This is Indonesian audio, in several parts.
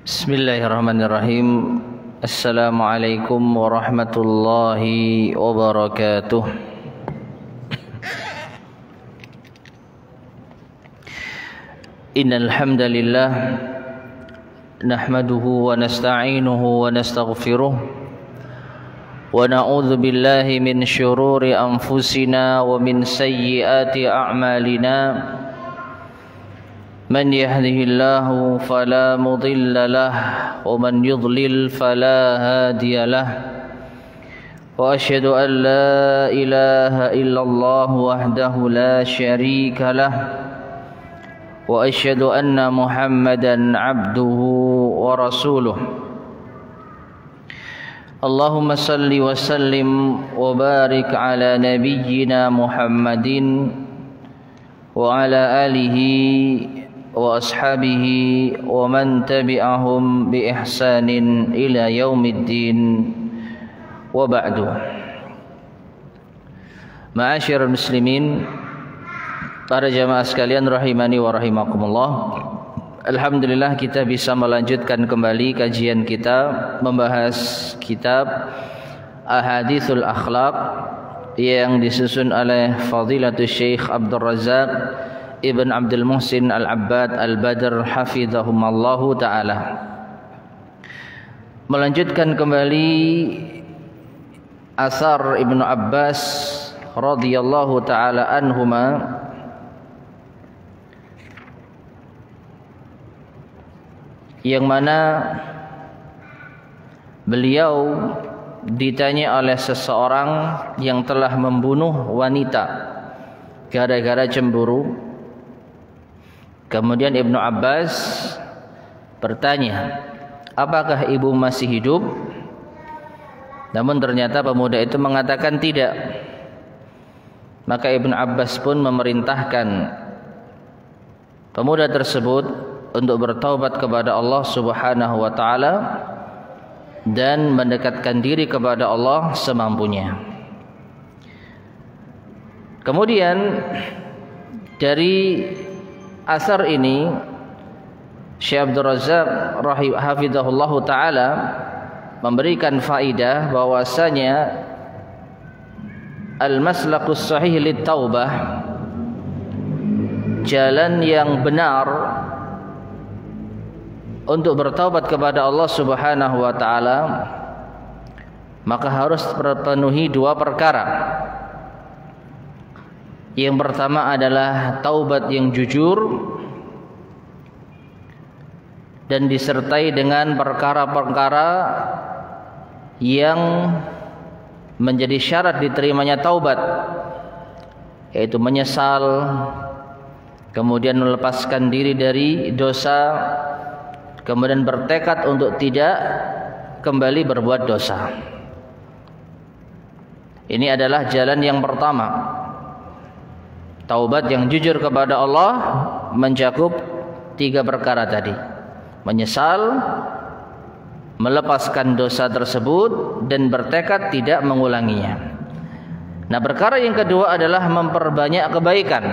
Bismillahirrahmanirrahim. Assalamualaikum warahmatullahi wabarakatuh. Innal hamdalillah nahmaduhu wa nasta'inuhu wa nastaghfiruh wa na'udzu billahi min syururi anfusina wa min sayyiati a'malina. من يهده الله فلا مضل له ومن يضلل فلا هادي له وأشهد أن لا إله إلا الله وحده لا شريك له وأشهد أن محمدا عبده ورسوله اللهم صل وسلم وبارك على نبينا محمد وعلى آله وأصحابه ومن تبعهم بإحسان إلى يوم الدين وبعد. Ma'asyiral muslimin, para jamaah sekalian rahimani wa rahimakumullah. Alhamdulillah kita bisa melanjutkan kembali kajian kita membahas kitab Ahaditsul Akhlaq yang disusun oleh Fadilatul Syekh Abdul Razak Ibn Abdul Muhsin Al-Abbad Al-Badr Hafidhahumallahu ta'ala. Melanjutkan kembali asar Ibnu Abbas radhiyallahu ta'ala anhuma yang mana beliau ditanya oleh seseorang yang telah membunuh wanita gara-gara cemburu. Kemudian Ibnu Abbas bertanya, apakah ibu masih hidup? Namun ternyata pemuda itu mengatakan tidak. Maka Ibnu Abbas pun memerintahkan pemuda tersebut untuk bertaubat kepada Allah Subhanahu wa taala dan mendekatkan diri kepada Allah semampunya. Kemudian dari asar ini Syekh Abdul Razak hafizahullahu taala memberikan faidah bahwasanya al-maslaqus sahih lit taubah, jalan yang benar untuk bertaubat kepada Allah Subhanahu wa taala, maka harus terpenuhi dua perkara. Yang pertama adalah taubat yang jujur dan disertai dengan perkara-perkara yang menjadi syarat diterimanya taubat, yaitu menyesal, kemudian melepaskan diri dari dosa, kemudian bertekad untuk tidak kembali berbuat dosa. Ini adalah jalan yang pertama. Taubat yang jujur kepada Allah mencakup tiga perkara tadi: menyesal, melepaskan dosa tersebut, dan bertekad tidak mengulanginya. Nah, perkara yang kedua adalah memperbanyak kebaikan,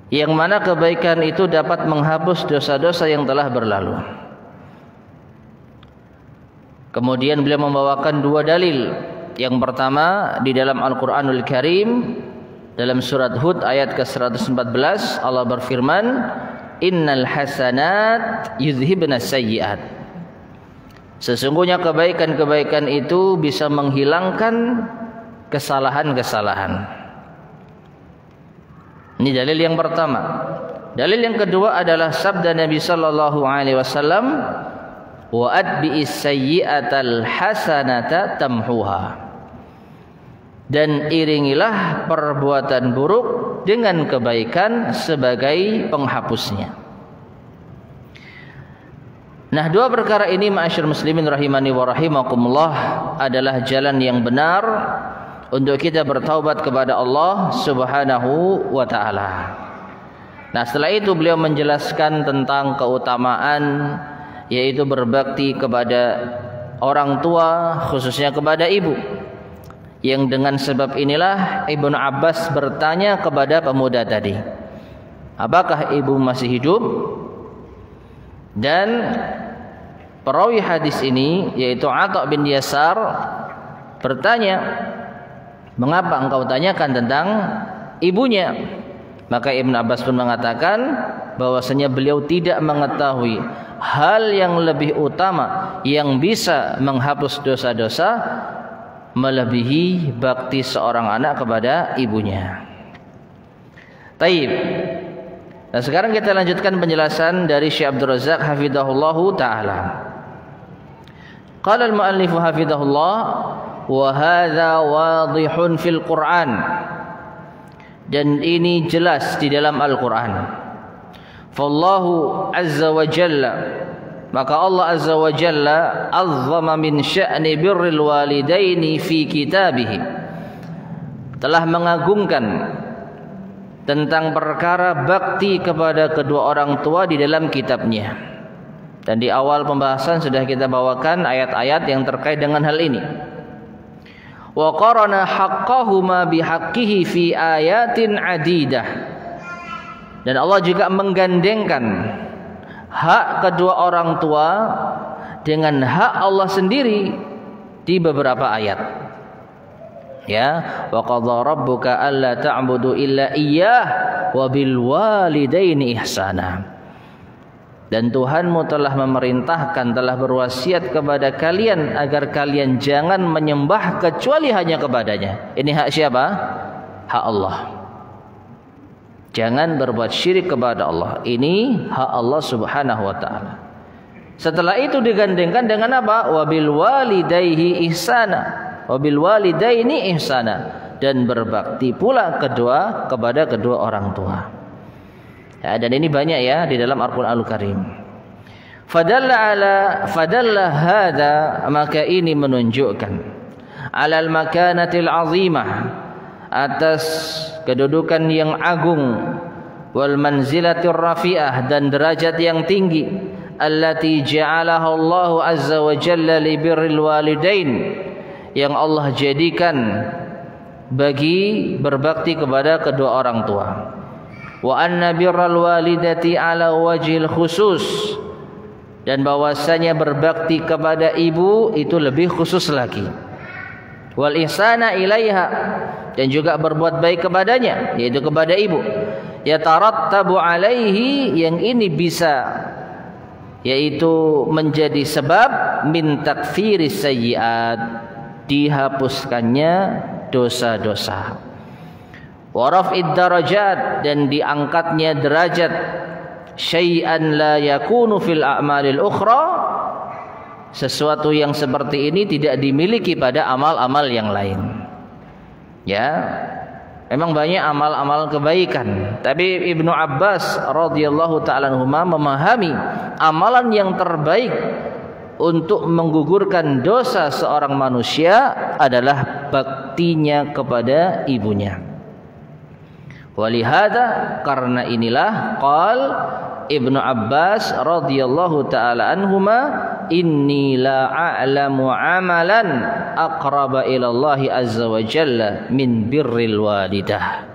yang mana kebaikan itu dapat menghapus dosa-dosa yang telah berlalu. Kemudian beliau membawakan dua dalil. Yang pertama di dalam Al-Qur'anul Karim, dalam surat Hud ayat ke-114, Allah berfirman, innal hasanat yudhibnas sayyi'at. Sesungguhnya kebaikan-kebaikan itu bisa menghilangkan kesalahan-kesalahan. Ini dalil yang pertama. Dalil yang kedua adalah sabda Nabi sallallahu alaihi wasallam, wa atbi'is sayyi'atal hasanata tamhuha. Dan iringilah perbuatan buruk dengan kebaikan sebagai penghapusnya. Nah, dua perkara ini ma'asyiral muslimin rahimani wa rahimakumullah adalah jalan yang benar untuk kita bertaubat kepada Allah Subhanahu wa taala. Nah, setelah itu beliau menjelaskan tentang keutamaan, yaitu berbakti kepada orang tua, khususnya kepada ibu. Yang dengan sebab inilah Ibnu Abbas bertanya kepada pemuda tadi, apakah ibu masih hidup? Dan perawi hadis ini yaitu Atha bin Yasar bertanya, "Mengapa engkau tanyakan tentang ibunya?" Maka Ibnu Abbas pun mengatakan bahwasanya beliau tidak mengetahui hal yang lebih utama yang bisa menghapus dosa-dosa melebihi bakti seorang anak kepada ibunya. Taib. Nah, sekarang kita lanjutkan penjelasan dari Syekh Abdul Razak hafizahullahu taala. Qala al-muallif hafizahullah wa hadza wadihun fil Qur'an. Dan ini jelas di dalam Al-Qur'an. Fallahu azza wa jalla, maka Allah azza wa jalla azzama min sya'ni birril walidaini fi kitabih, telah mengagungkan tentang perkara bakti kepada kedua orang tua di dalam kitabnya. Dan di awal pembahasan sudah kita bawakan ayat-ayat yang terkait dengan hal ini. Wa qarana haqqahuma bihaqqihi fi ayatin adidah. Dan Allah juga menggandengkan hak kedua orang tua dengan hak Allah sendiri di beberapa ayat. Ya, wa qadha rabbuka alla ta'budu illa iyyah wa bil walidaini ihsana. Dan Tuhanmu telah memerintahkan, telah berwasiat kepada kalian agar kalian jangan menyembah kecuali hanya kepadanya. Ini hak siapa? Hak Allah. Jangan berbuat syirik kepada Allah. Ini hak Allah Subhanahu wa taala. Setelah itu digandengkan dengan apa? Wabil walidayhi ihsana. Wabil walidaini ihsana, dan berbakti pula kepada kedua orang tua. Ya, dan ini banyak ya di dalam Al-Qur'anul Karim. Fadalla hadza, maka ini menunjukkan alal makanatil azimah, atas kedudukan yang agung, wal manzilatir rafi'ah, dan derajat yang tinggi, allati ja'alaha Allah azza wa jalla li birril walidain, yang Allah jadikan bagi berbakti kepada kedua orang tua. Wa anna birral walidati ala wajhil khusus, dan bahwasanya berbakti kepada ibu itu lebih khusus lagi. Wal ihsana ilaiha, dan juga berbuat baik kepadanya, yaitu kepada ibu. Yatarattabu alaihi, yang ini bisa yaitu menjadi sebab min takfiris sayyi'at, dihapuskannya dosa-dosa. Wa raf'id darajat, dan diangkatnya derajat. Syai'an la yakunu fil a'malil ukhra, sesuatu yang seperti ini tidak dimiliki pada amal-amal yang lain. Ya, memang banyak amal-amal kebaikan, tapi Ibnu Abbas radhiyallahu ta'ala anhuma memahami amalan yang terbaik untuk menggugurkan dosa seorang manusia adalah baktinya kepada ibunya. Walihada, karena inilah qal Ibnu Abbas radhiyallahu ta'ala anhuma, inni la a'lamu amalan aqraba ila Allah azza wa jalla min birril walidah.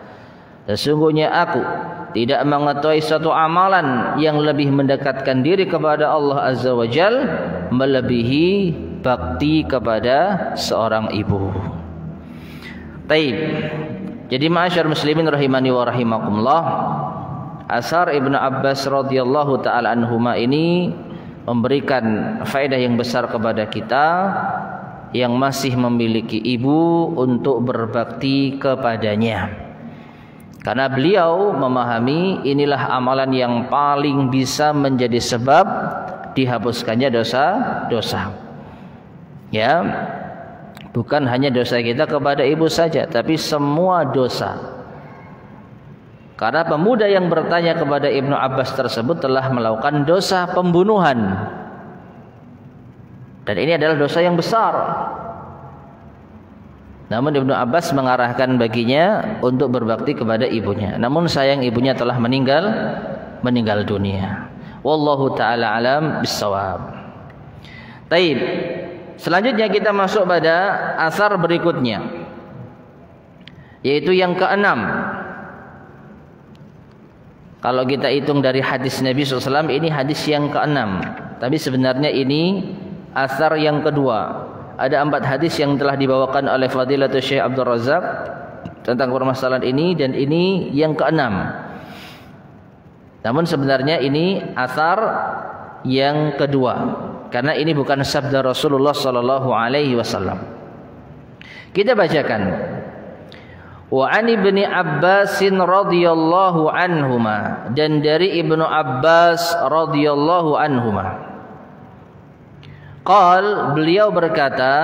Sesungguhnya aku tidak mengetahui satu amalan yang lebih mendekatkan diri kepada Allah azza wa jalla melebihi bakti kepada seorang ibu. Taib. Jadi ma'asyar muslimin rahimani wa rahimakumullah, asar Ibnu Abbas radhiyallahu ta'ala anhuma ini memberikan faedah yang besar kepada kita yang masih memiliki ibu untuk berbakti kepadanya. Karena beliau memahami inilah amalan yang paling bisa menjadi sebab dihapuskannya dosa-dosa. Ya, bukan hanya dosa kita kepada ibu saja, tapi semua dosa. Karena pemuda yang bertanya kepada Ibnu Abbas tersebut telah melakukan dosa pembunuhan, dan ini adalah dosa yang besar. Namun Ibnu Abbas mengarahkan baginya untuk berbakti kepada ibunya. Namun sayang ibunya telah meninggal dunia. Wallahu ta'ala alam bissawab. Taib. Selanjutnya kita masuk pada asar berikutnya, yaitu yang keenam. Kalau kita hitung dari hadis Nabi SAW, ini hadis yang ke-6. Tapi sebenarnya ini asar yang kedua. Ada 4 hadis yang telah dibawakan oleh Fadilatul Syekh Abdul Razak tentang permasalahan ini, dan ini yang ke-6. Namun sebenarnya ini asar yang kedua, karena ini bukan sabda Rasulullah sallallahu alaihi wasallam. Kita bacakan. Wa an Ibni Abbas radhiyallahu anhuma, dan dari Ibnu Abbas radhiyallahu anhuma. Qal, beliau berkata,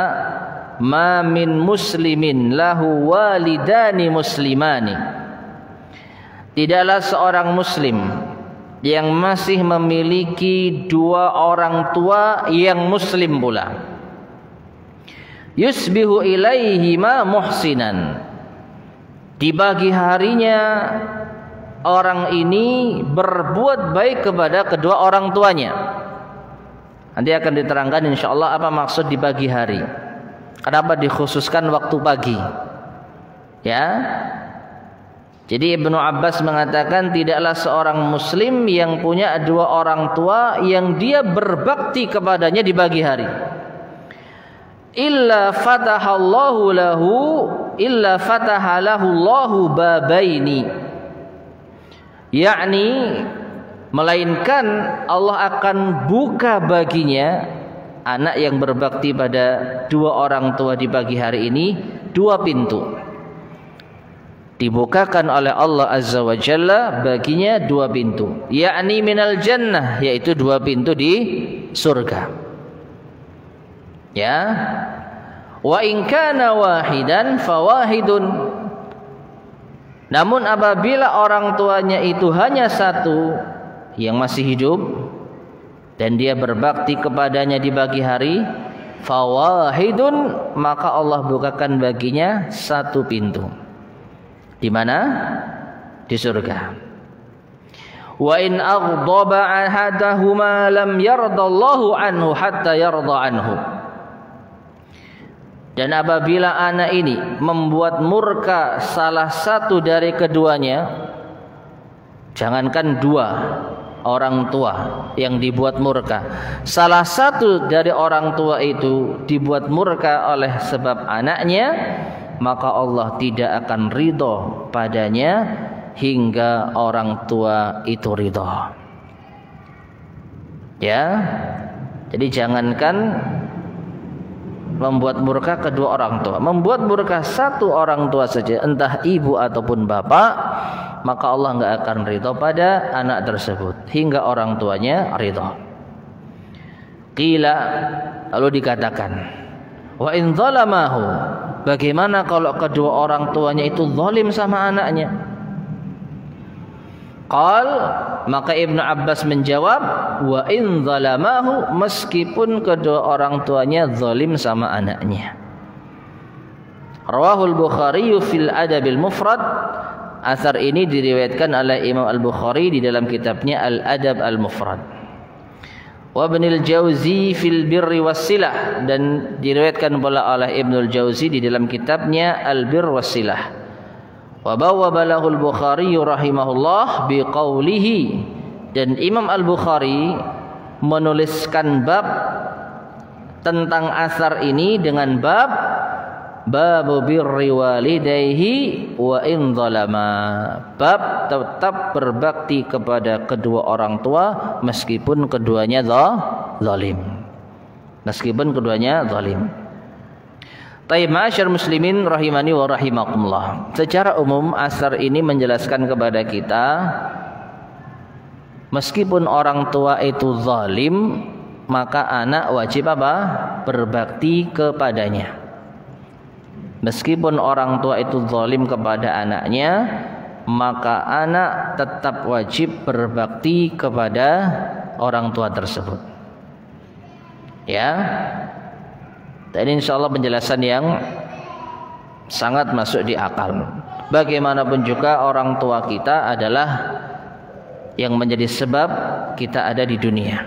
ma min muslimin lahu walidani muslimani. Tidaklah seorang muslim yang masih memiliki 2 orang tua yang muslim pula, yusbihu ilaihima muhsinan, di pagi harinya orang ini berbuat baik kepada kedua orang tuanya. Nanti akan diterangkan insyaallah apa maksud di pagi hari, kenapa dikhususkan waktu pagi, ya. Jadi Ibnu Abbas mengatakan tidaklah seorang muslim yang punya 2 orang tua yang dia berbakti kepadanya di pagi hari, illa fatahallahu Allahu babaini, yakni melainkan Allah akan buka baginya, anak yang berbakti pada 2 orang tua di pagi hari ini, 2 pintu. Dibukakan oleh Allah Azza wa Jalla baginya 2 pintu, yakni minal jannah, yaitu 2 pintu di surga. Ya. Wa in kana wahidan fawahidun. Namun apabila orang tuanya itu hanya 1 yang masih hidup dan dia berbakti kepadanya di pagi hari, fawahidun, maka Allah bukakan baginya 1 pintu. Di mana? Di surga. Wa in aghdaba ahadahuma lam yardallahu anhu hatta yarda anhu. Dan apabila anak ini membuat murka salah satu dari keduanya, jangankan 2 orang tua yang dibuat murka, salah satu dari orang tua itu dibuat murka oleh sebab anaknya, maka Allah tidak akan ridho padanya hingga orang tua itu ridho. Ya, jadi jangankan membuat murka kedua orang tua, membuat murka 1 orang tua saja, entah ibu ataupun bapak, maka Allah enggak akan ridho pada anak tersebut hingga orang tuanya ridho. Qila, lalu dikatakan, wa in zalamahu, bagaimana kalau kedua orang tuanya itu zalim sama anaknya? Qal, maka Ibnu Abbas menjawab, wa in zalamahu, meskipun kedua orang tuanya zalim sama anaknya. Rawahul Bukhari fil Adabil Mufrad. Asar ini diriwayatkan oleh Imam Al-Bukhari di dalam kitabnya Al-Adab Al-Mufrad. Wa Ibnul Jauzi fil Birri Wassilah, dan diriwayatkan pula oleh Ibnul Jauzi di dalam kitabnya Al-Bir Wassilah. Wa bawwaba lahul Bukhari rahimahullah biqaulihi, dan Imam Al-Bukhari menuliskan bab tentang asar ini dengan bab babu birri walidayhi wa in zalama, bab tetap berbakti kepada kedua orang tua meskipun keduanya zalim, meskipun keduanya zalim. Taib ma'asyar muslimin rahimani wa rahimakumullah. Secara umum asar ini menjelaskan kepada kita, meskipun orang tua itu zalim, maka anak wajib apa? Berbakti kepadanya. Meskipun orang tua itu zalim kepada anaknya, maka anak tetap wajib berbakti kepada orang tua tersebut. Ya. Dan insyaallah penjelasan yang sangat masuk di akal. Bagaimanapun juga orang tua kita adalah yang menjadi sebab kita ada di dunia,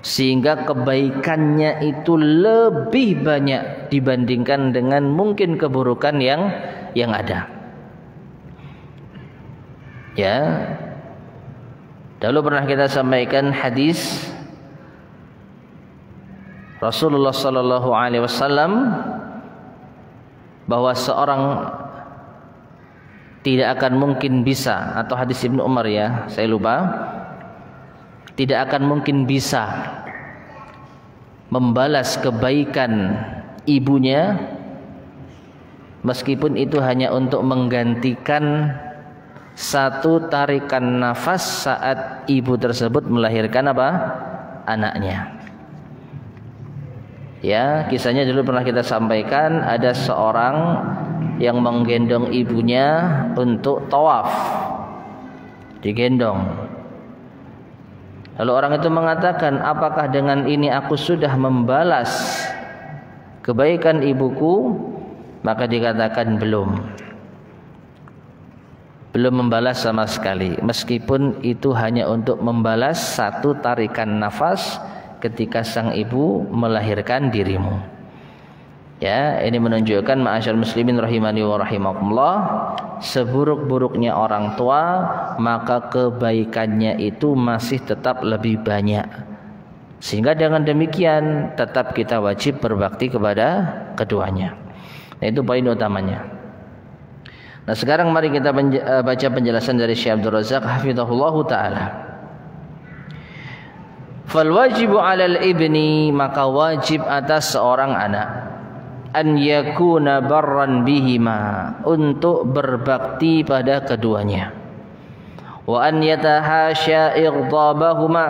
sehingga kebaikannya itu lebih banyak dibandingkan dengan mungkin keburukan yang ada. Ya, Dahulu pernah kita sampaikan hadis Rasulullah sallallahu alaihi wasallam bahwa seorang tidak akan mungkin bisa, atau hadis Ibnu Umar ya, saya lupa, tidak akan mungkin bisa membalas kebaikan ibunya meskipun itu hanya untuk menggantikan satu tarikan nafas saat ibu tersebut melahirkan apa? Anaknya. Ya, kisahnya dulu pernah kita sampaikan, ada seorang yang menggendong ibunya untuk tawaf. Digendong. Lalu orang itu mengatakan, apakah dengan ini aku sudah membalas kebaikan ibuku? Maka dikatakan belum membalas sama sekali, meskipun itu hanya untuk membalas satu tarikan nafas ketika sang ibu melahirkan dirimu. Ya, ini menunjukkan ma'asyar muslimin rahimani wa rahimakumullah, seburuk-buruknya orang tua maka kebaikannya itu masih tetap lebih banyak. Sehingga dengan demikian tetap kita wajib berbakti kepada keduanya. Nah, itu poin utamanya. Nah, sekarang mari kita baca penjelasan dari Syekh Abdul Razak hafizahullahu taala. Fal wajibu 'alal ibni, maka wajib atas seorang anak an yakuna barran bihima, untuk berbakti pada keduanya, wa an yatahasya ighdabahuma,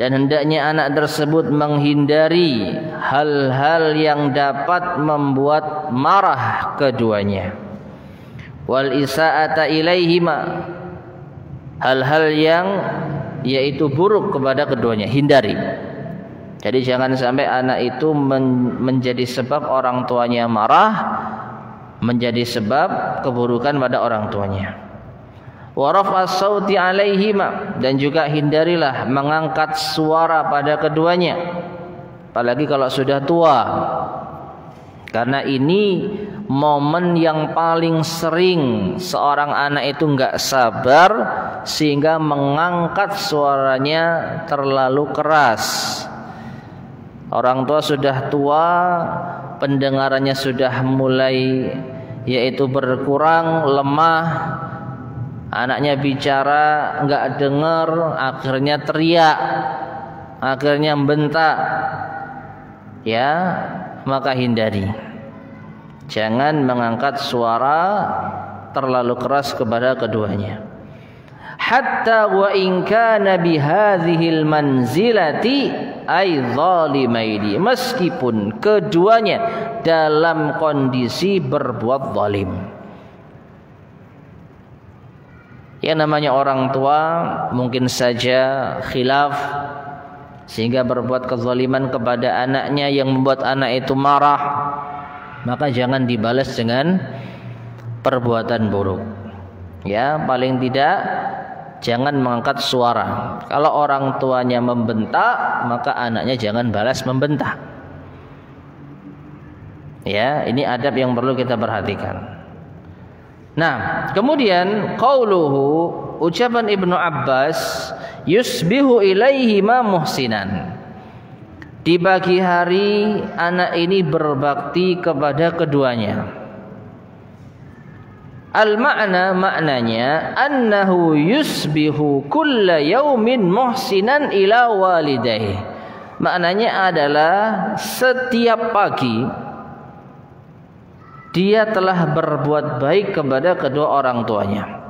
dan hendaknya anak tersebut menghindari hal-hal yang dapat membuat marah keduanya, wal isaata ilaihima, hal-hal yang yaitu buruk kepada keduanya, hindari. Jadi jangan sampai anak itu menjadi sebab orang tuanya marah, menjadi sebab keburukan pada orang tuanya. Wa raf'as sauti alaihima, dan juga hindarilah mengangkat suara pada keduanya, apalagi kalau sudah tua. Karena ini momen yang paling sering seorang anak itu enggak sabar sehingga mengangkat suaranya terlalu keras. Orang tua sudah tua, pendengarannya sudah mulai yaitu berkurang, lemah. Anaknya bicara enggak dengar, akhirnya teriak, akhirnya membentak. Ya, maka hindari. Jangan mengangkat suara terlalu keras kepada keduanya. Hatta wa in kana bihadhil manzilati ay zalimaini, meskipun keduanya dalam kondisi berbuat zalim. Yang namanya orang tua mungkin saja khilaf sehingga berbuat kezaliman kepada anaknya yang membuat anak itu marah, maka jangan dibalas dengan perbuatan buruk. Ya, paling tidak jangan mengangkat suara. Kalau orang tuanya membentak, maka anaknya jangan balas membentak. Ya, ini adab yang perlu kita perhatikan. Nah, kemudian qauluhu, ucapan Ibnu Abbas, yusbihu ilaihi ma muhsinan. Di pagi hari anak ini berbakti kepada keduanya. Al-ma'na, maknanya annahu yusbihu kulla yaumin muhsinan ila walidayhi. Maknanya adalah setiap pagi dia telah berbuat baik kepada kedua orang tuanya.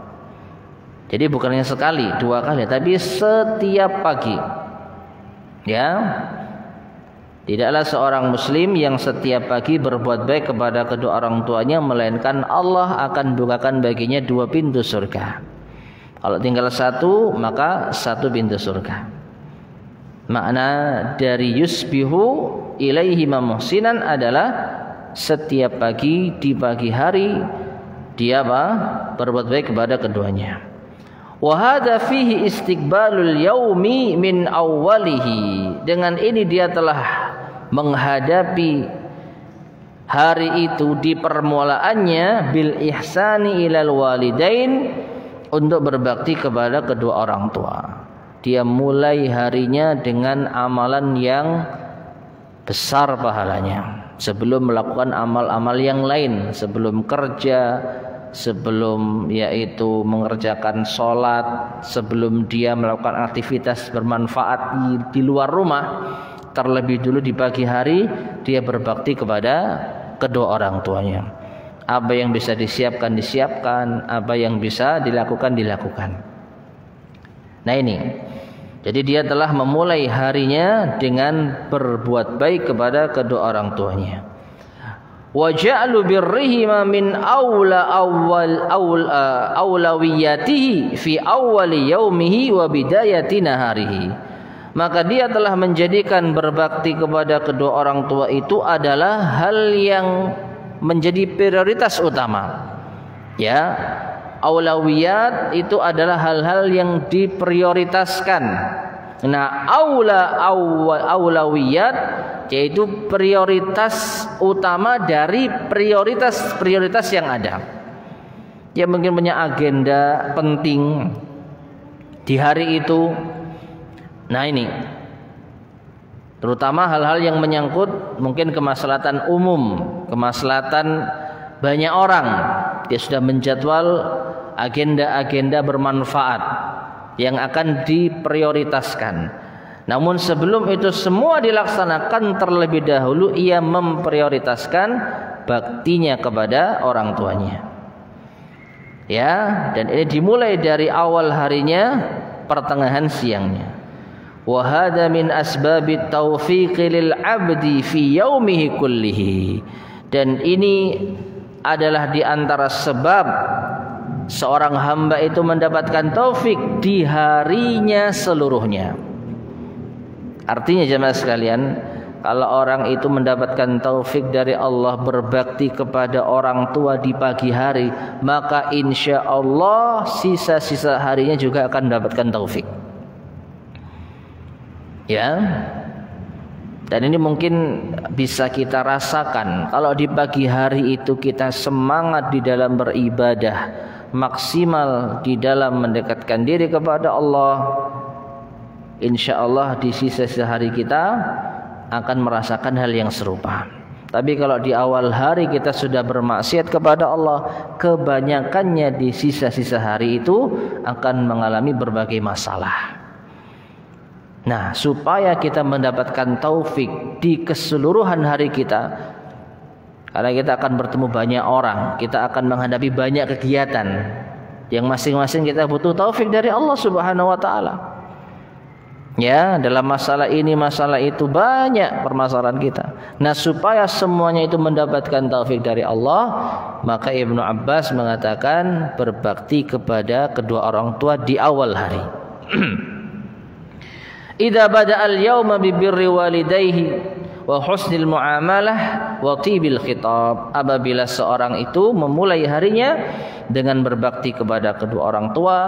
Jadi bukannya sekali, dua kali, tapi setiap pagi. Ya. Tidaklah seorang muslim yang setiap pagi berbuat baik kepada kedua orang tuanya, melainkan Allah akan bukakan baginya dua pintu surga. Kalau tinggal satu, maka satu pintu surga. Makna dari yusbihu ilaihi muhsinan adalah setiap pagi, di pagi hari dia berbuat baik kepada keduanya. Wa hadza fihi istiqbalul yaumi min awwalihi. Dengan ini dia telah menghadapi hari itu di permulaannya bil ihsani ilal walidain, untuk berbakti kepada kedua orang tua. Dia mulai harinya dengan amalan yang besar pahalanya, sebelum melakukan amal-amal yang lain, sebelum kerja, sebelum yaitu mengerjakan sholat, sebelum dia melakukan aktivitas bermanfaat di luar rumah. Terlebih dulu di pagi hari dia berbakti kepada kedua orang tuanya. Apa yang bisa disiapkan, apa yang bisa dilakukan. Nah ini, jadi dia telah memulai harinya dengan berbuat baik kepada kedua orang tuanya. Wa ja'lu birrihima min awlawiyatihi fi awwali yaumihi wa bidayati naharihi. Maka dia telah menjadikan berbakti kepada kedua orang tua itu adalah hal yang menjadi prioritas utama. Ya, aulawiyat itu adalah hal-hal yang diprioritaskan. Nah, aulawiyat yaitu prioritas utama dari prioritas yang ada. Yang mungkin punya agenda penting di hari itu. Nah ini, terutama hal-hal yang menyangkut mungkin kemaslahatan umum, kemaslahatan banyak orang. Dia sudah menjadwal agenda-agenda bermanfaat yang akan diprioritaskan. Namun sebelum itu semua dilaksanakan, terlebih dahulu ia memprioritaskan baktinya kepada orang tuanya. Ya, dan ini dimulai dari awal harinya, pertengahan siangnya. Wa hadza min asbabit taufiqi lil 'abdi fi yaumihi kullihi. Dan ini adalah di antara sebab seorang hamba itu mendapatkan taufik di harinya seluruhnya. Artinya jemaah sekalian, kalau orang itu mendapatkan taufik dari Allah berbakti kepada orang tua di pagi hari, maka insya Allah sisa-sisa harinya juga akan mendapatkan taufik. Ya, dan ini mungkin bisa kita rasakan kalau di pagi hari itu kita semangat di dalam beribadah, maksimal di dalam mendekatkan diri kepada Allah. Insya Allah di sisa-sisa hari kita akan merasakan hal yang serupa. Tapi kalau di awal hari kita sudah bermaksiat kepada Allah, kebanyakannya di sisa-sisa hari itu akan mengalami berbagai masalah. Nah, supaya kita mendapatkan taufik di keseluruhan hari kita, karena kita akan bertemu banyak orang, kita akan menghadapi banyak kegiatan yang masing-masing kita butuh taufik dari Allah Subhanahu wa taala. Ya, dalam masalah ini, masalah itu banyak permasalahan kita. Nah, supaya semuanya itu mendapatkan taufik dari Allah, maka Ibnu Abbas mengatakan berbakti kepada kedua orang tua di awal hari. Idza bada'al yauma bi birri walidayhi wa husnil muamalah wa tibil khitab. Apabila seorang itu memulai harinya dengan berbakti kepada kedua orang tua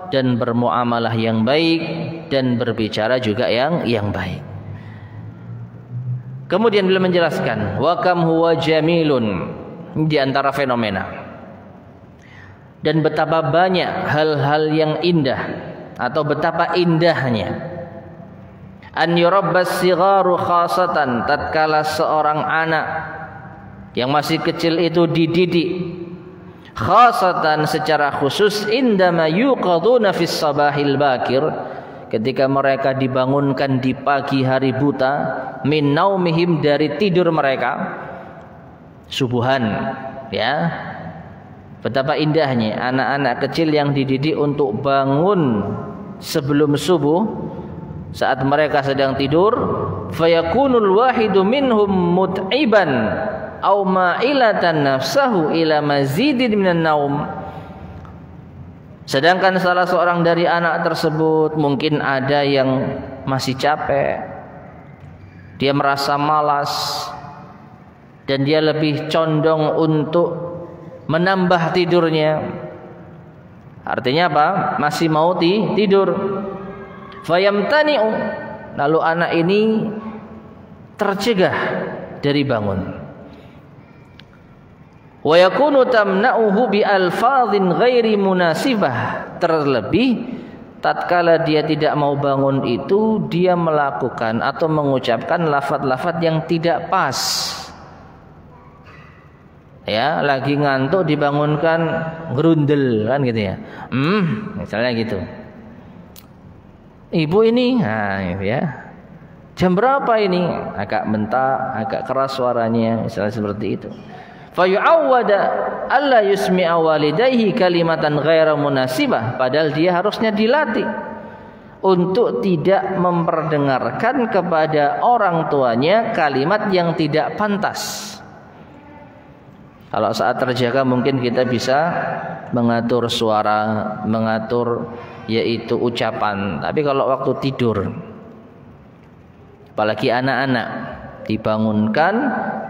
dan bermuamalah yang baik dan berbicara juga yang baik. Kemudian beliau menjelaskan wa kam huwa jamilun, di antara fenomena dan betapa banyak hal-hal yang indah atau betapa indahnya an yurabbas sigharu khasatan, tatkala seorang anak yang masih kecil itu dididik khasatan secara khusus indama yuqaduna fis sabahil bakir, ketika mereka dibangunkan di pagi hari buta, min naumihim, dari tidur mereka subuhan. Ya, betapa indahnya anak-anak kecil yang dididik untuk bangun sebelum subuh. Saat mereka sedang tidur, fayakunul wahidu minhum mut'iban aw ma'ilatan nafsahu ila mazidin minan naum. Sedangkan salah seorang dari anak tersebut mungkin ada yang masih capek, dia merasa malas, dan dia lebih condong untuk menambah tidurnya. Artinya apa? Masih mau tidur. Fayamtani'u, lalu anak ini tercegah dari bangun. Wa yakunu tamna'uhu bi alfadhin ghairi munasibah. Terlebih tatkala dia tidak mau bangun itu, dia melakukan atau mengucapkan lafaz-lafaz yang tidak pas. Ya, lagi ngantuk dibangunkan gerundel kan gitu ya. Misalnya gitu. Ibu ini, ya. Jam berapa ini? Agak bentak, agak keras suaranya, misalnya seperti itu. Fayu'awwada alla yusmi'a walidayhi kalimatan ghaira munasibah, padahal dia harusnya dilatih untuk tidak memperdengarkan kepada orang tuanya kalimat yang tidak pantas. Kalau saat terjaga mungkin kita bisa mengatur suara, mengatur yaitu ucapan, tapi kalau waktu tidur, apalagi anak-anak dibangunkan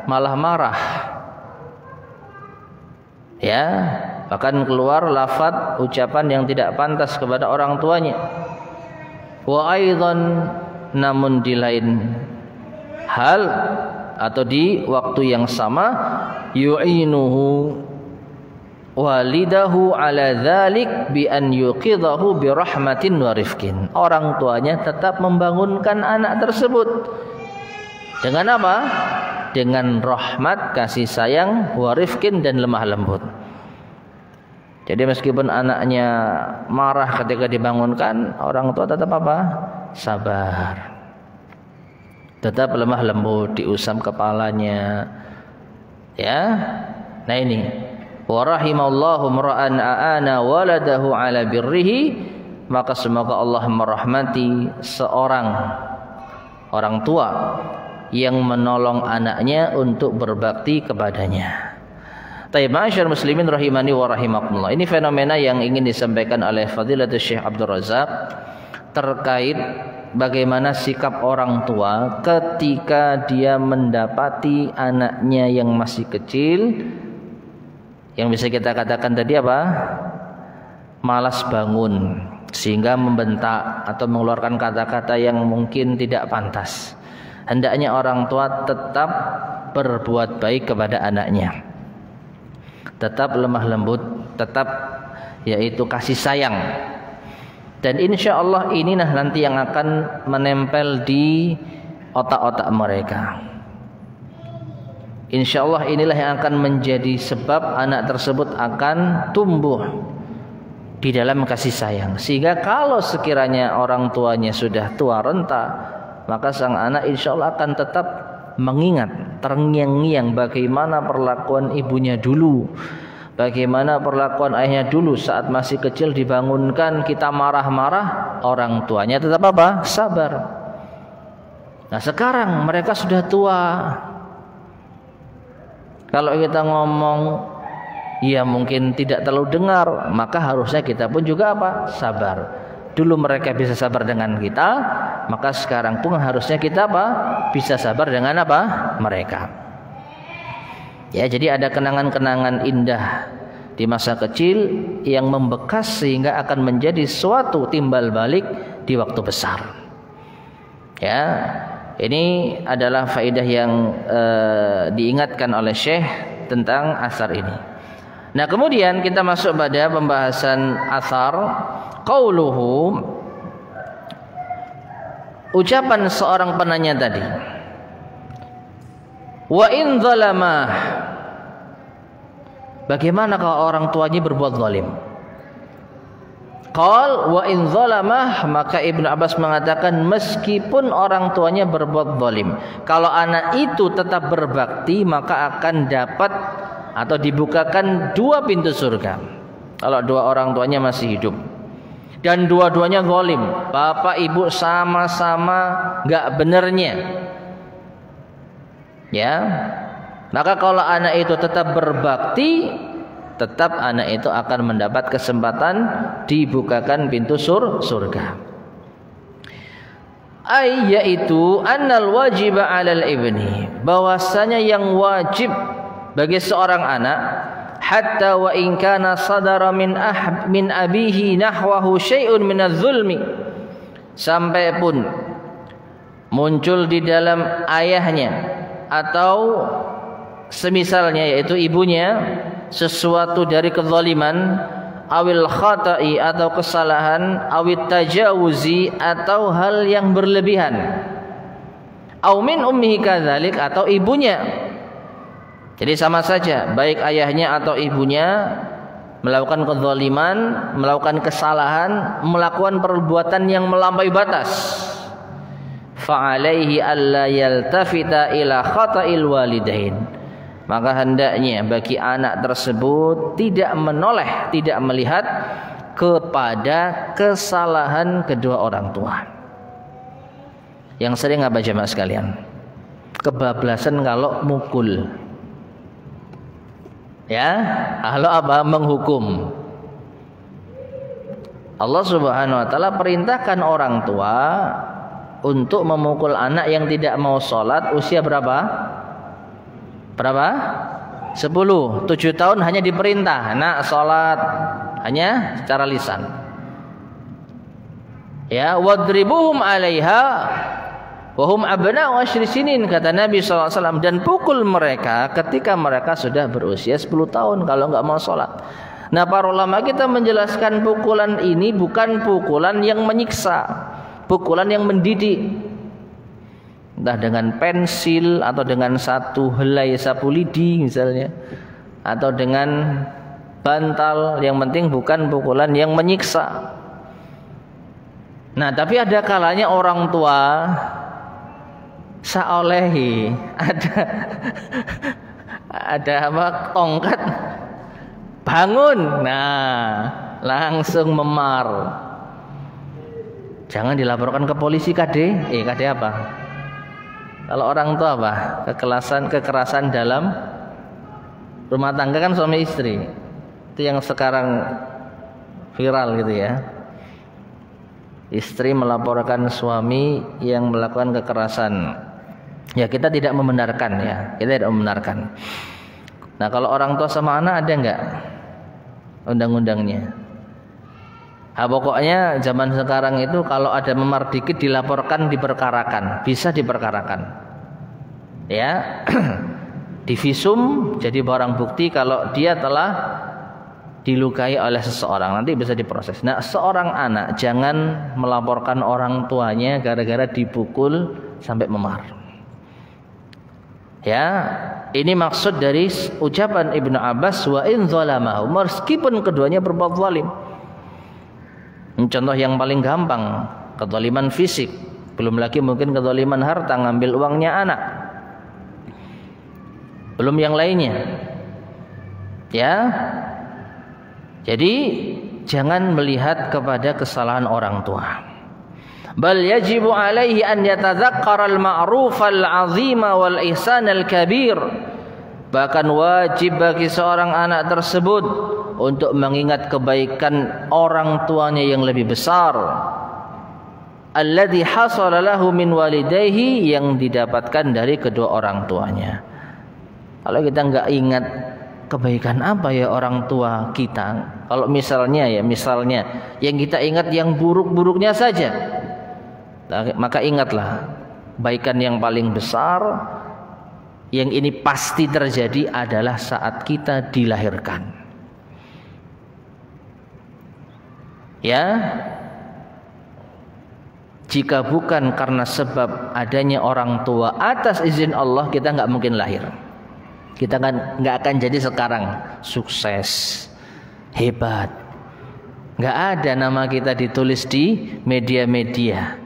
malah marah. Ya, bahkan keluar lafaz ucapan yang tidak pantas kepada orang tuanya. Wa aidan, namun di lain hal atau di waktu yang sama, yu'inuhu walidahu ala dzalik bi an yuqidhahu bi rahmatin wa rifqin. Orang tuanya tetap membangunkan anak tersebut dengan apa? Dengan rahmat, kasih sayang, warifkin, dan lemah lembut. Jadi meskipun anaknya marah ketika dibangunkan, orang tua tetap apa? Sabar. Tetap lemah lembut, diusap kepalanya. Ya. Nah ini, wa rahimallahu mar'an a'ana waladahu ala birrihi, maka semoga Allah merahmati seorang orang tua yang menolong anaknya untuk berbakti kepadanya. Taib ma'asyar muslimin rahimani wa rahimakumullah. Ini fenomena yang ingin disampaikan oleh Fadilatul Syekh Abdul Razak terkait bagaimana sikap orang tua ketika dia mendapati anaknya yang masih kecil, yang bisa kita katakan tadi apa? Malas bangun, sehingga membentak atau mengeluarkan kata-kata yang mungkin tidak pantas. Hendaknya orang tua tetap berbuat baik kepada anaknya, tetap lemah lembut, tetap yaitu kasih sayang. Dan insya Allah inilah nanti yang akan menempel di otak-otak mereka. Insya Allah inilah yang akan menjadi sebab anak tersebut akan tumbuh di dalam kasih sayang. Sehingga kalau sekiranya orang tuanya sudah tua renta, maka sang anak insya Allah akan tetap mengingat, terngiang-ngiang bagaimana perlakuan ibunya dulu, bagaimana perlakuan ayahnya dulu saat masih kecil dibangunkan kita marah-marah, orang tuanya tetap apa? Sabar. Nah sekarang mereka sudah tua. Kalau kita ngomong ya mungkin tidak terlalu dengar, maka harusnya kita pun juga apa? Sabar. Dulu mereka bisa sabar dengan kita, maka sekarang pun harusnya kita apa? Bisa sabar dengan apa? Mereka. Ya, jadi ada kenangan-kenangan indah di masa kecil yang membekas sehingga akan menjadi suatu timbal balik di waktu besar. Ya, ini adalah faedah yang diingatkan oleh Syekh tentang asar ini. Nah, kemudian kita masuk pada pembahasan asar. Qauluhu, ucapan seorang penanya tadi. Wa in zalamah, bagaimana kalau orang tuanya berbuat zalim? Qal wa in zalamah, maka Ibnu Abbas mengatakan meskipun orang tuanya berbuat zalim, kalau anak itu tetap berbakti maka akan dapat atau dibukakan dua pintu surga. Kalau dua orang tuanya masih hidup dan dua-duanya zalim, bapak ibu sama-sama gak benernya, ya, maka kalau anak itu tetap berbakti, tetap anak itu akan mendapat kesempatan dibukakan pintu surga. Yaitu annal wajiba 'alal ibni, bahwasanya yang wajib bagi seorang anak, hatta wa in kana sadara min abihi nahwahu syai'un minadz zulmi, sampai pun muncul di dalam ayahnya atau semisalnya yaitu ibunya, sesuatu dari kezaliman, awil khata'i atau kesalahan, awit tajawuzi atau hal yang berlebihan, aw min ummihi kadzalik atau ibunya. Jadi sama saja, baik ayahnya atau ibunya melakukan kezaliman, melakukan kesalahan, melakukan perbuatan yang melampaui batas. Fa'alaihi alla yaltafita ila khata'il walidain. Maka hendaknya bagi anak tersebut tidak menoleh, tidak melihat kepada kesalahan kedua orang tua. Yang sering apa jemaah sekalian? Kebablasan kalau mukul. Ya, kalau apa? Menghukum. Allah Subhanahu wa taala perintahkan orang tua untuk memukul anak yang tidak mau sholat usia berapa? Berapa? 10. 7 tahun hanya diperintah nak sholat, hanya secara lisan. Ya, wadribuhum 'alaiha wahum abna'u asyri sinin, kata Nabi SAW, dan pukul mereka ketika mereka sudah berusia 10 tahun kalau enggak mau sholat. Nah, para ulama kita menjelaskan pukulan ini bukan pukulan yang menyiksa, pukulan yang mendidik, entah dengan pensil atau dengan satu helai sapu lidi misalnya, atau dengan bantal, yang penting bukan pukulan yang menyiksa. Nah, tapi ada kalanya orang tua saolehi, ada apa, tongkat, bangun, nah langsung memar. Jangan dilaporkan ke polisi KD. KD apa? Kalau orang tua apa? Kekerasan dalam rumah tangga kan suami istri. Itu yang sekarang viral gitu ya. Istri melaporkan suami yang melakukan kekerasan. Ya, kita tidak membenarkan ya. Kita tidak membenarkan. Nah, kalau orang tua sama anak ada enggak undang-undangnya? Pokoknya zaman sekarang itu kalau ada memar dikit dilaporkan, diperkarakan, bisa diperkarakan. Ya. Divisum jadi barang bukti kalau dia telah dilukai oleh seseorang, nanti bisa diproses. Nah, seorang anak jangan melaporkan orang tuanya gara-gara dipukul sampai memar. Ya, ini maksud dari ucapan Ibnu Abbas, wa in zalamahu, meskipun keduanya berbuat zalim. Contoh yang paling gampang, kezaliman fisik, belum lagi mungkin kezaliman harta, ngambil uangnya anak, belum yang lainnya. Ya, jadi jangan melihat kepada kesalahan orang tua. Bal yajibu alaihi an yatadzakkara al-ma'ruf al-'azima wal ihsan al-kabir. Bahkan wajib bagi seorang anak tersebut untuk mengingat kebaikan orang tuanya yang lebih besar. Alladzi hasala lahu min walidayhi, yang didapatkan dari kedua orang tuanya. Kalau kita enggak ingat kebaikan apa ya orang tua kita, kalau misalnya yang kita ingat yang buruk-buruknya saja, maka ingatlah kebaikan yang paling besar yang ini pasti terjadi adalah saat kita dilahirkan. Ya, jika bukan karena sebab adanya orang tua atas izin Allah, kita nggak mungkin lahir. Kita kan nggak akan jadi sekarang sukses, hebat. Nggak ada nama kita ditulis di media-media.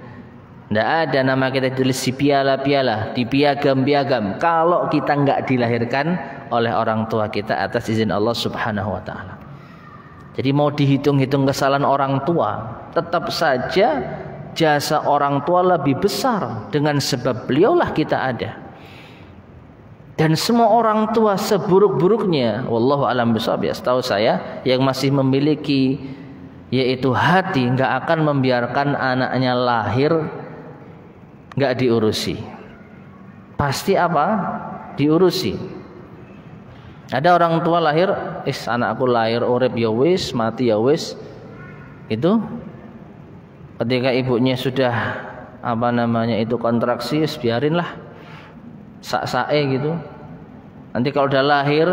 Nggak ada nama kita ditulis di piala-piala, di piagam-piagam, kalau kita nggak dilahirkan oleh orang tua kita atas izin Allah Subhanahu wa ta'ala. Jadi mau dihitung-hitung kesalahan orang tua, tetap saja jasa orang tua lebih besar. Dengan sebab beliaulah kita ada. Dan semua orang tua seburuk-buruknya, wallahu alam bishawab, ya, setahu saya yang masih memiliki yaitu hati, nggak akan membiarkan anaknya lahir nggak diurusi. Pasti apa? Diurusi. Ada orang tua lahir, anakku lahir urip ya wis, mati ya wis. Itu ketika ibunya sudah kontraksi, biarinlah sak-sae gitu. Nanti kalau udah lahir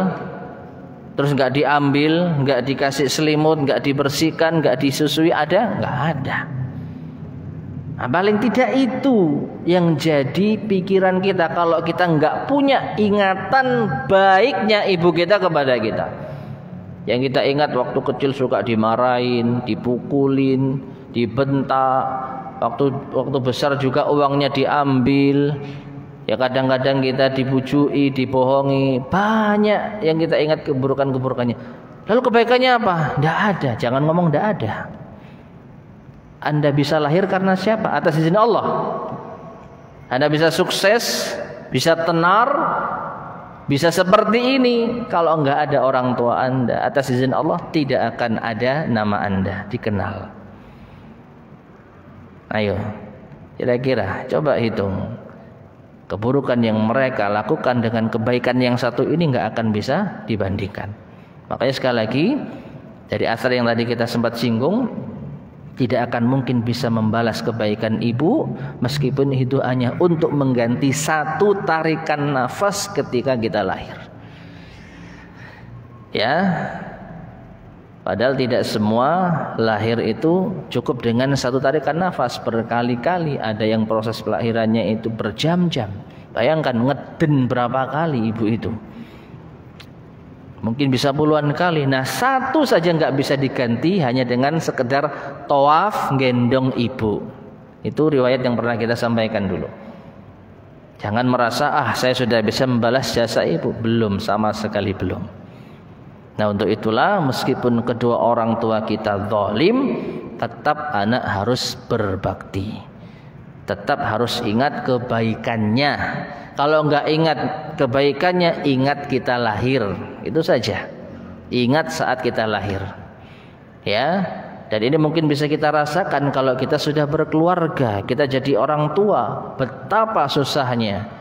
terus nggak diambil, nggak dikasih selimut, nggak dibersihkan, nggak disusui, ada? Nggak ada. Nah, paling tidak itu yang jadi pikiran kita kalau kita nggak punya ingatan baiknya ibu kita kepada kita. Yang kita ingat waktu kecil suka dimarahin, dipukulin, dibentak. Waktu besar juga uangnya diambil. Ya kadang-kadang kita dibujui, dibohongi. Banyak yang kita ingat keburukan-keburukannya. Lalu kebaikannya apa? Tidak ada. Jangan ngomong tidak ada. Anda bisa lahir karena siapa? Atas izin Allah. Anda bisa sukses, bisa tenar, bisa seperti ini. Kalau enggak ada orang tua Anda, atas izin Allah tidak akan ada nama Anda dikenal. Ayo, kira-kira coba hitung. Keburukan yang mereka lakukan dengan kebaikan yang satu ini nggak akan bisa dibandingkan. Makanya sekali lagi dari asar yang tadi kita sempat singgung, tidak akan mungkin bisa membalas kebaikan ibu meskipun itu hanya untuk mengganti satu tarikan nafas ketika kita lahir. Ya, padahal tidak semua lahir itu cukup dengan satu tarikan nafas, berkali-kali. Ada yang proses kelahirannya itu berjam-jam. Bayangkan ngeden berapa kali ibu itu. Mungkin bisa puluhan kali. Nah, satu saja nggak bisa diganti hanya dengan sekedar tawaf gendong ibu. Itu riwayat yang pernah kita sampaikan dulu. Jangan merasa saya sudah bisa membalas jasa ibu. Belum, sama sekali belum. Nah, untuk itulah meskipun kedua orang tua kita zalim, tetap anak harus berbakti. Tetap harus ingat kebaikannya. Kalau enggak ingat kebaikannya, ingat kita lahir. Itu saja. Ingat saat kita lahir. Ya. Dan ini mungkin bisa kita rasakan kalau kita sudah berkeluarga, kita jadi orang tua, betapa susahnya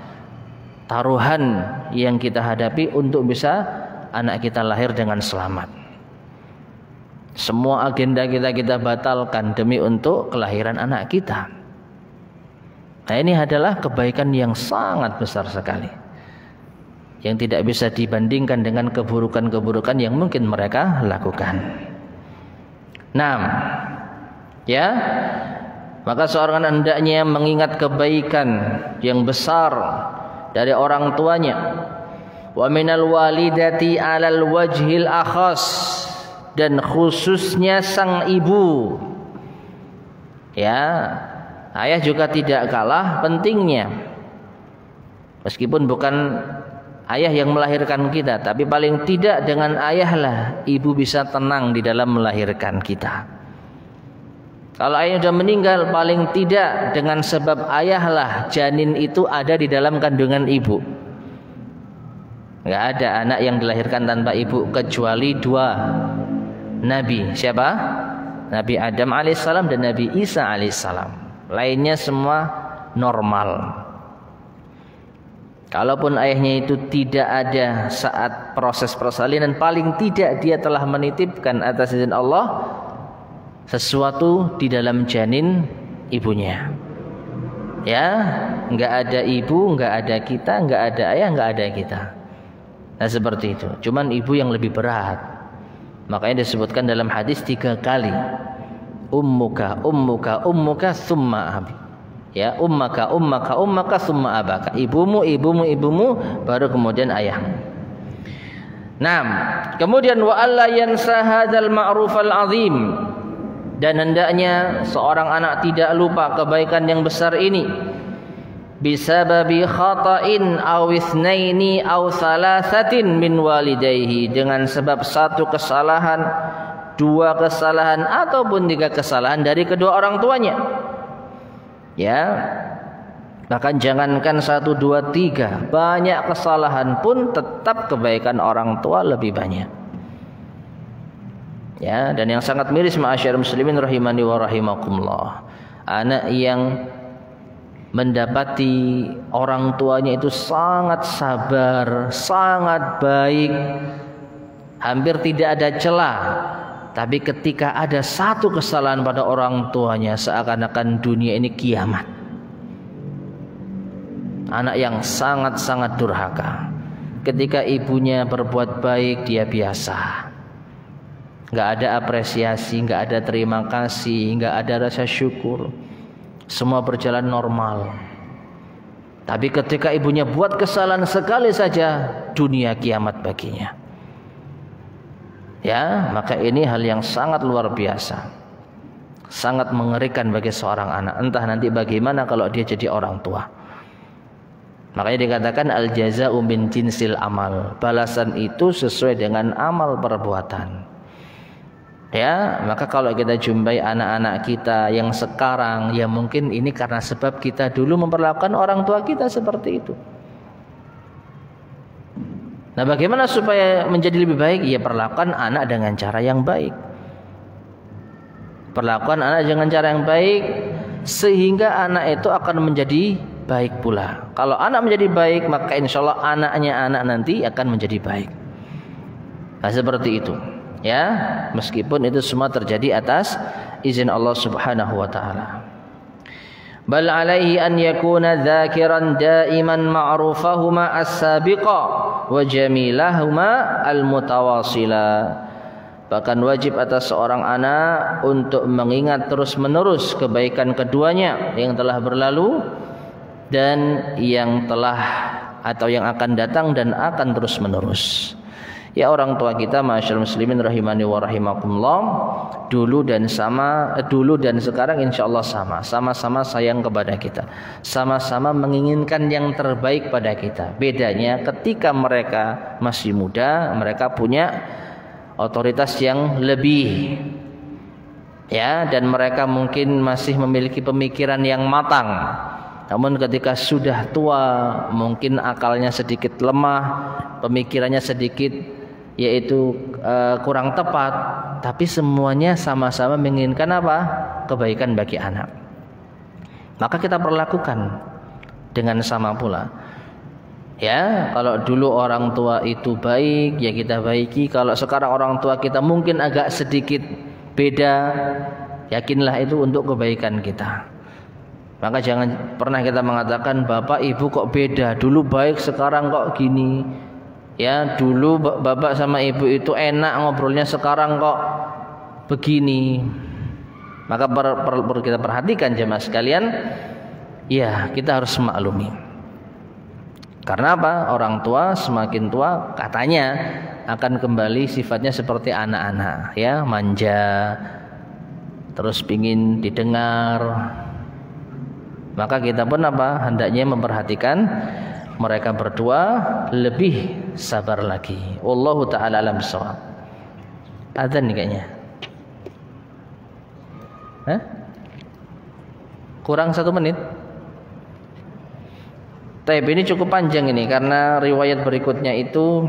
taruhan yang kita hadapi untuk bisa anak kita lahir dengan selamat. Semua agenda kita batalkan demi untuk kelahiran anak kita. Nah, ini adalah kebaikan yang sangat besar sekali, yang tidak bisa dibandingkan dengan keburukan-keburukan yang mungkin mereka lakukan. Nah, ya, maka seorang hendaknya mengingat kebaikan yang besar dari orang tuanya. Wa minal walidati 'alal wajhil akhas, dan khususnya sang ibu. Ya, ayah juga tidak kalah pentingnya. Meskipun bukan ayah yang melahirkan kita, tapi paling tidak dengan ayahlah ibu bisa tenang di dalam melahirkan kita. Kalau ayah sudah meninggal, paling tidak dengan sebab ayahlah janin itu ada di dalam kandungan ibu. Enggak ada anak yang dilahirkan tanpa ibu kecuali dua nabi. Siapa? Nabi Adam alaihissalam dan Nabi Isa alaihissalam. Lainnya semua normal. Kalaupun ayahnya itu tidak ada saat proses persalinan, paling tidak dia telah menitipkan atas izin Allah sesuatu di dalam janin ibunya. Ya, enggak ada ibu, enggak ada kita, enggak ada ayah, enggak ada kita. Nah, seperti itu. Cuman ibu yang lebih berat. Makanya disebutkan dalam hadis 3 kali. Ummuka, ummuka, ummuka, summa abi. Ya, ummaka, ummaka, ummaka, summa abaka. Ibumu, ibumu, ibumu, baru kemudian ayahmu. Nah, kemudian wa alla yansa hadzal ma'rufal azim. Dan hendaknya seorang anak tidak lupa kebaikan yang besar ini. Bisababi khata'in aw itsnaini aw thalathatin min walidayhi, dengan sebab satu kesalahan, 2 kesalahan ataupun 3 kesalahan dari kedua orang tuanya. Ya, bahkan jangankan 1, 2, 3, banyak kesalahan pun tetap kebaikan orang tua lebih banyak. Ya, dan yang sangat miris ma'asyar muslimin rahimani wa rahimakumullah, anak yang mendapati orang tuanya itu sangat sabar, sangat baik, hampir tidak ada celah, tapi ketika ada satu kesalahan pada orang tuanya, seakan-akan dunia ini kiamat. Anak yang sangat-sangat durhaka, Ketika ibunya berbuat baik, dia biasa. Nggak ada apresiasi, nggak ada terima kasih, nggak ada rasa syukur. Semua berjalan normal. Tapi ketika ibunya buat kesalahan sekali saja, dunia kiamat baginya. Ya, maka ini hal yang sangat luar biasa. Sangat mengerikan bagi seorang anak. Entah nanti bagaimana kalau dia jadi orang tua. Makanya dikatakan al-jaza'u min jinsil amal. Balasan itu sesuai dengan amal perbuatan. Ya, maka kalau kita jumpai anak-anak kita yang sekarang, ya mungkin ini karena sebab kita dulu memperlakukan orang tua kita seperti itu. Nah, bagaimana supaya menjadi lebih baik? Ya, perlakukan anak dengan cara yang baik. Perlakukan anak dengan cara yang baik, sehingga anak itu akan menjadi baik pula. Kalau anak menjadi baik, maka insya Allah anaknya anak nanti akan menjadi baik. Nah, seperti itu. Ya, meskipun itu semua terjadi atas izin Allah Subhanahu wa taala. Bal alaihi an yakuna dzakiran daiman ma'rufahuma as-sabiqa wa jamilahuma al-mutawasila. Bahkan wajib atas seorang anak untuk mengingat terus-menerus kebaikan keduanya yang telah berlalu dan yang telah atau yang akan datang dan akan terus-menerus. Ya, orang tua kita ma'asyiral muslimin rahimani wa rahimakumullah, dulu dan sekarang insyaallah sama-sama sayang kepada kita, sama-sama menginginkan yang terbaik pada kita. Bedanya ketika mereka masih muda, mereka punya otoritas yang lebih, ya, dan mereka mungkin masih memiliki pemikiran yang matang. Namun ketika sudah tua, mungkin akalnya sedikit lemah, pemikirannya sedikit kurang tepat, tapi semuanya sama-sama menginginkan apa? Kebaikan bagi anak. Maka kita perlakukan dengan sama pula. Ya, kalau dulu orang tua itu baik, ya kita baiki. Kalau sekarang orang tua kita mungkin agak sedikit beda, yakinlah itu untuk kebaikan kita. Maka jangan pernah kita mengatakan bapak ibu kok beda, dulu baik sekarang kok gini. Ya, dulu bapak sama ibu itu enak ngobrolnya, sekarang kok begini. Maka perlu kita perhatikan jemaah sekalian. Ya, kita harus maklumi. Karena apa? Orang tua semakin tua katanya akan kembali sifatnya seperti anak-anak, ya, manja, terus pingin didengar. Maka kita pun apa? Hendaknya memperhatikan mereka berdua lebih sabar lagi. Wallahu ta'ala alam bissawab. Adzan nih kayaknya. Hah? Kurang 1 menit. Taib ini cukup panjang ini karena riwayat berikutnya itu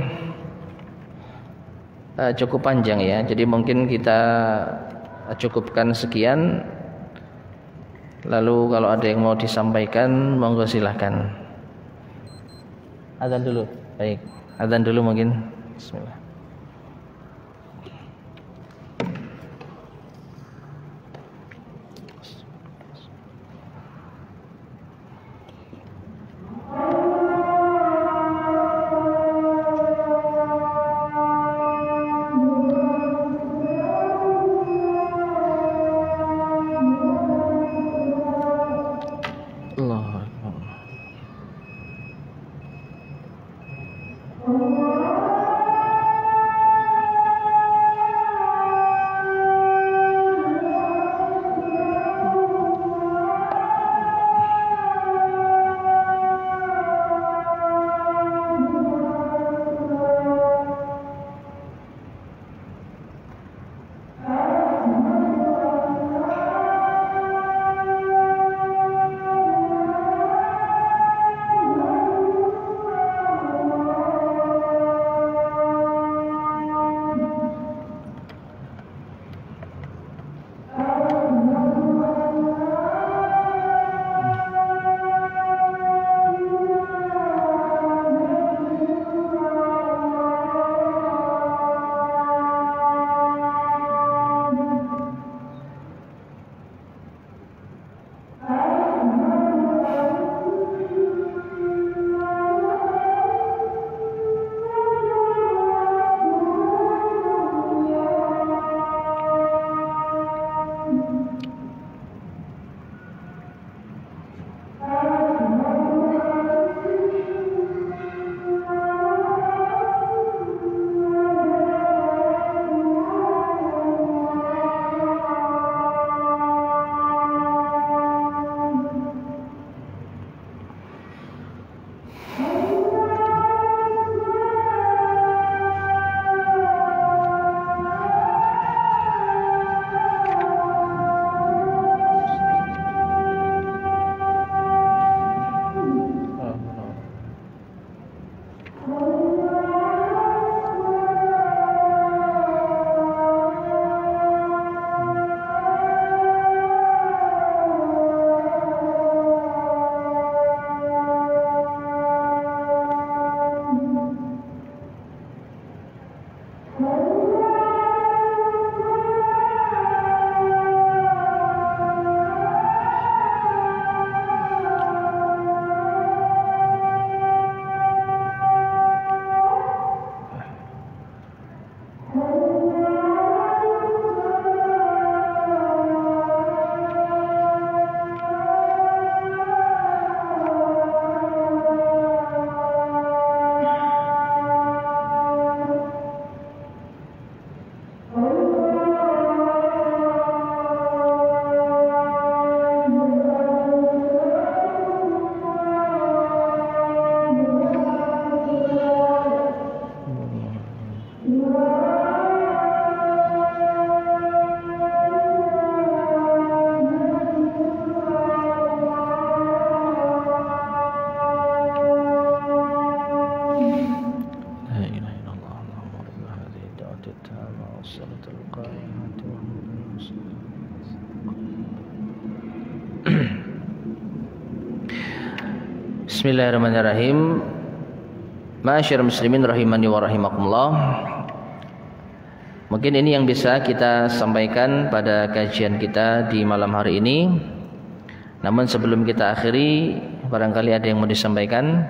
cukup panjang ya. Jadi mungkin kita cukupkan sekian. Lalu kalau ada yang mau disampaikan, monggo silahkan. Adzan dulu. Baik, adzan dulu mungkin. Bismillah. Bismillahirrahmanirrahim. Ma'asyiral muslimin rahimani wa rahimakumullah. Mungkin ini yang bisa kita sampaikan pada kajian kita di malam hari ini. Namun sebelum kita akhiri, barangkali ada yang mau disampaikan.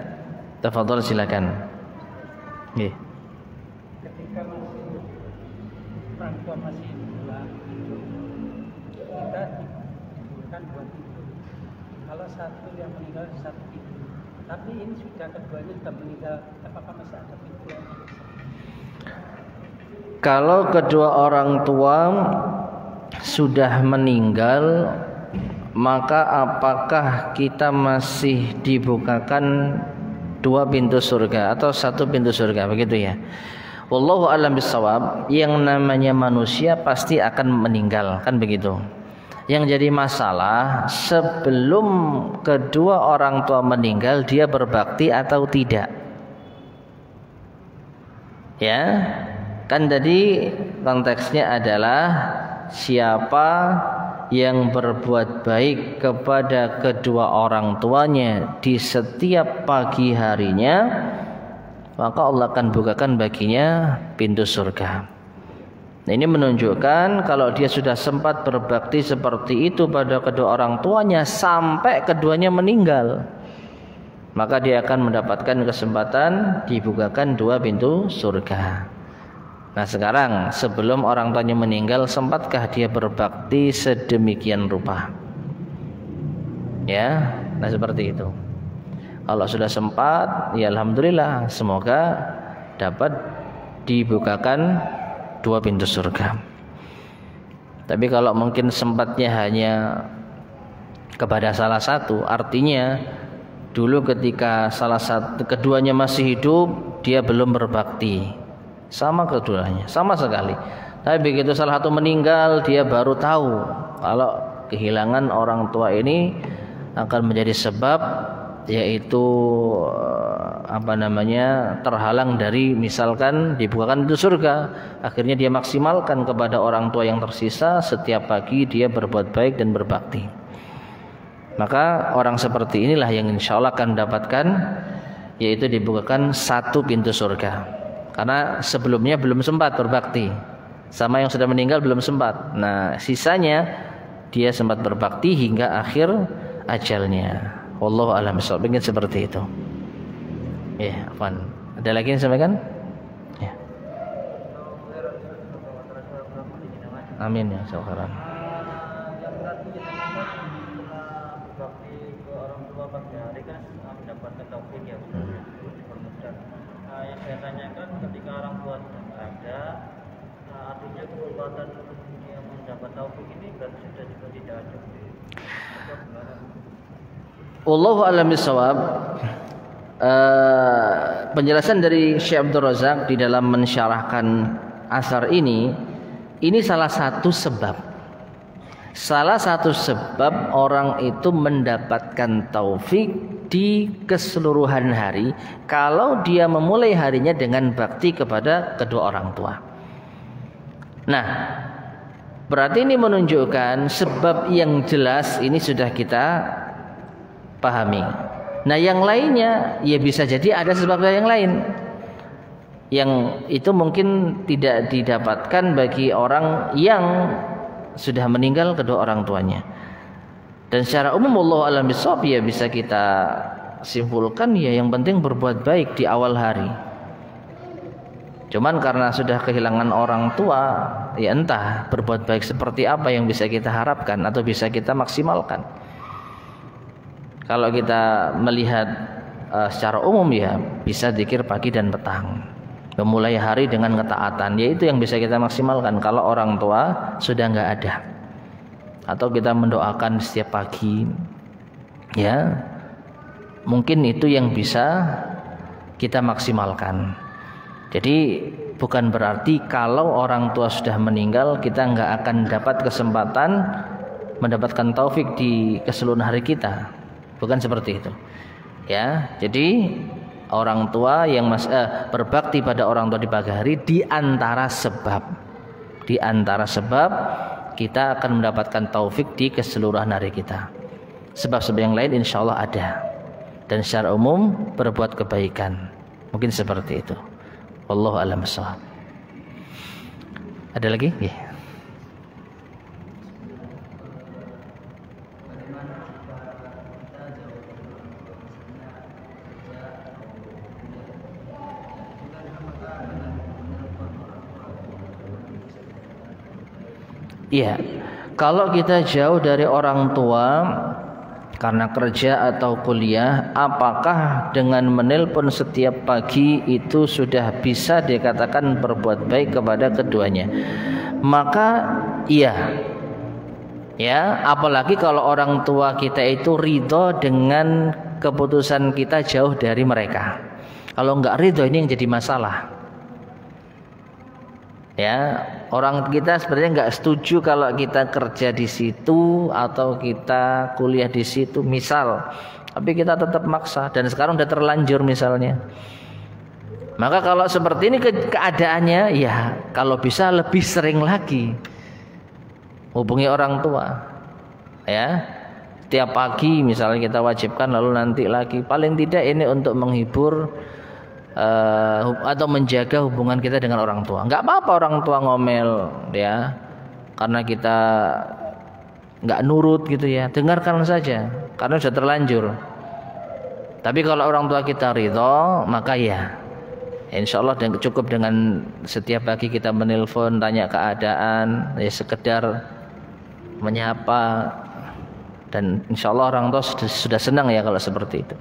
Tafadhol, silakan. Nggih. Ketika masih orang tua masih hidup, kita dikumpulkan buat itu. Kalau satu yang meninggal, satu itu. Tapi ini sudah keduanya sudah meninggal, apakah masih ada pintu lagi? Kalau kedua orang tua sudah meninggal, maka apakah kita masih dibukakan dua pintu surga atau satu pintu surga, begitu ya? Wallahu a'lam bishawab. Yang namanya manusia pasti akan meninggal, kan begitu. Yang jadi masalah sebelum kedua orang tua meninggal dia berbakti atau tidak. Ya, kan tadi konteksnya adalah siapa yang berbuat baik kepada kedua orang tuanya di setiap pagi harinya, maka Allah akan bukakan baginya pintu surga. Nah, ini menunjukkan kalau dia sudah sempat berbakti seperti itu pada kedua orang tuanya sampai keduanya meninggal, maka dia akan mendapatkan kesempatan dibukakan dua pintu surga. Nah, sekarang sebelum orang tuanya meninggal, sempatkah dia berbakti sedemikian rupa? Ya, nah seperti itu. Kalau sudah sempat, ya alhamdulillah, semoga dapat dibukakan dua pintu surga. Tapi kalau mungkin sempatnya hanya kepada salah satu, artinya dulu ketika salah satu keduanya masih hidup, dia belum berbakti sama keduanya, sama sekali. Tapi begitu salah satu meninggal, dia baru tahu kalau kehilangan orang tua ini akan menjadi sebab, yaitu terhalang dari misalkan dibukakan itu surga. Akhirnya dia maksimalkan kepada orang tua yang tersisa, setiap pagi dia berbuat baik dan berbakti. Maka orang seperti inilah yang insya Allah akan mendapatkan, yaitu dibukakan satu pintu surga. Karena sebelumnya belum sempat berbakti, sama yang sudah meninggal belum sempat. Nah, sisanya dia sempat berbakti hingga akhir ajalnya. Wallahu a'lam bishawab. Mungkin seperti itu. Ya, afwan. Ada lagi yang sampaikan? Ya. Amin ya, syukran. Yang berarti berbakti ke orang tua pagi hari kan mendapatkan taufik ya, dipermudah. Nah, yang saya tanyakan, ketika orang tua tidak ada, artinya kekuatan yang mendapat taufik ini berarti sudah juga tidak ada. Wallahu a'lam bishawab. Penjelasan dari Syekh Abdul Razak di dalam mensyarahkan asar ini salah satu sebab. Salah satu sebab orang itu mendapatkan taufik di keseluruhan hari kalau dia memulai harinya dengan bakti kepada kedua orang tua. Nah, berarti ini menunjukkan sebab yang jelas ini sudah kita pahami. Nah, yang lainnya ya bisa jadi ada sebab yang lain yang itu mungkin tidak didapatkan bagi orang yang sudah meninggal kedua orang tuanya. Dan secara umum wallahu a'lam bishawab ya bisa kita simpulkan ya yang penting berbuat baik di awal hari. Cuman karena sudah kehilangan orang tua, ya entah berbuat baik seperti apa yang bisa kita harapkan atau bisa kita maksimalkan. Kalau kita melihat secara umum ya bisa zikir pagi dan petang, memulai hari dengan ketaatan, yaitu yang bisa kita maksimalkan kalau orang tua sudah nggak ada. Atau kita mendoakan setiap pagi, ya mungkin itu yang bisa kita maksimalkan. Jadi bukan berarti kalau orang tua sudah meninggal kita nggak akan dapat kesempatan mendapatkan taufik di keseluruhan hari kita. Bukan seperti itu. Ya, jadi orang tua yang berbakti pada orang tua di pagi hari di antara sebab kita akan mendapatkan taufik di keseluruhan hari kita. Sebab-sebab yang lain insya Allah ada. dan secara umum berbuat kebaikan. Mungkin seperti itu. Wallahu a'lam bishawab. Ada lagi? Yeah. Iya, kalau kita jauh dari orang tua karena kerja atau kuliah, apakah dengan menelpon setiap pagi itu sudah bisa dikatakan berbuat baik kepada keduanya? Maka iya, ya, apalagi kalau orang tua kita itu ridho dengan keputusan kita jauh dari mereka. Kalau nggak ridho, ini yang jadi masalah. Ya, orang kita sebenarnya nggak setuju kalau kita kerja di situ atau kita kuliah di situ, misal, tapi kita tetap maksa dan sekarang udah terlanjur misalnya. Maka kalau seperti ini keadaannya, ya kalau bisa lebih sering lagi hubungi orang tua. Ya, setiap pagi misalnya kita wajibkan, lalu nanti lagi. Paling tidak ini untuk menghibur atau menjaga hubungan kita dengan orang tua. Nggak apa-apa orang tua ngomel ya, karena kita nggak nurut gitu ya, dengarkan saja karena sudah terlanjur. Tapi kalau orang tua kita ridho, maka ya insya Allah cukup dengan setiap pagi kita menelpon, tanya keadaan, ya sekedar menyapa, dan insya Allah orang tua sudah senang ya kalau seperti itu.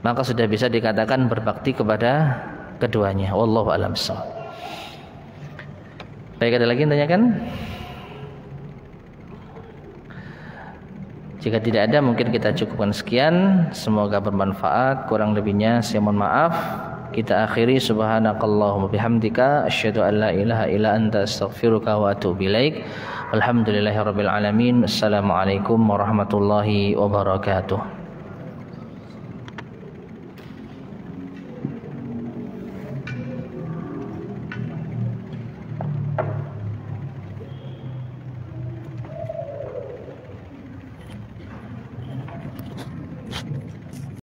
Maka sudah bisa dikatakan berbakti kepada keduanya. Wallahu a'lam bishawab. Baik, ada lagi yang tanyakan? Jika tidak ada, mungkin kita cukupkan sekian. Semoga bermanfaat. Kurang lebihnya saya mohon maaf. Kita akhiri subhanakallahumma bihamdika asyhadu an la ilaha illa anta astaghfiruka wa atubu ilaik. Alhamdulillahirabbil alamin. Assalamualaikum warahmatullahi wabarakatuh.